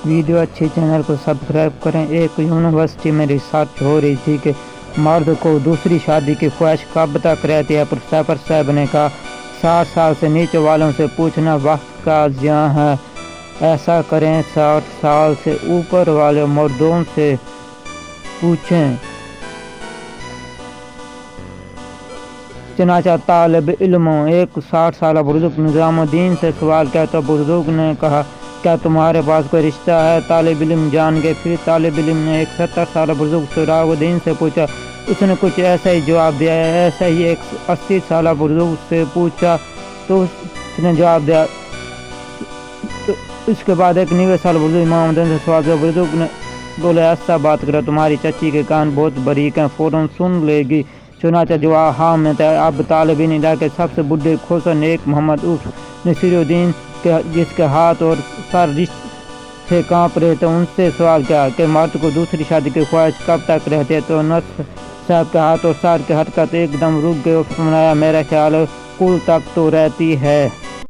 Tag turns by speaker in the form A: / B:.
A: Video اچھی channel کو subscribe کریں۔ ایک یونیورسٹی میں ریسرچ ہو رہی تھی کہ مرد کو دوسری شادی کی خواہش کب تک رہتی ہے۔ پروفیسر صاحب نے کہا 60 سال سے نیچے والوں سے پوچھنا وقت کا ضیاع ہے، ایسا کریں 60 سال سے اوپر والے مردوں سے پوچھیں۔ چنانچہ طالب علموں ایک 60 سالہ بزرگ نظام الدین سے سوال کیا تو بزرگ نے کہا کیا تمہارے پاس کوئی رشتہ ہے؟ طالب علم جان گئے۔ پھر طالب علم نے ایک 70 سالہ بزرگ سراج الدین سے پوچھا، اس نے کچھ ایسا ہی جواب دیا۔ ایسا ہی ایک 80 سالہ بزرگ سے پوچھا تو اس نے جواب دیا۔ تو اس کے بعد ایک 90 سالہ بزرگ امام الدین سے سوال کیا۔ بزرگ نے بولے ایسا بات کرو، تمہاری چچی کے کان بہت باریک ہیں، فوراً سن لے گی۔ چنانچہ جواب ہاں میں تھا۔ اب طالب علم علاقے سب سے بڈھے کھوسا نیک محمد عرف نصیر الدین جس کے ہاتھ اور سر رشت سے کانپ رہے تھے، ان سے سوال کیا کہ مرد کو دوسری شادی کی خواہش کب تک رہتی ہے؟ تو نصر صاحب کے ہاتھ اور سر کی حرکت ایک دم رک گئی اور فرمایا میرا خیال ہے کل تک تو رہتی ہے۔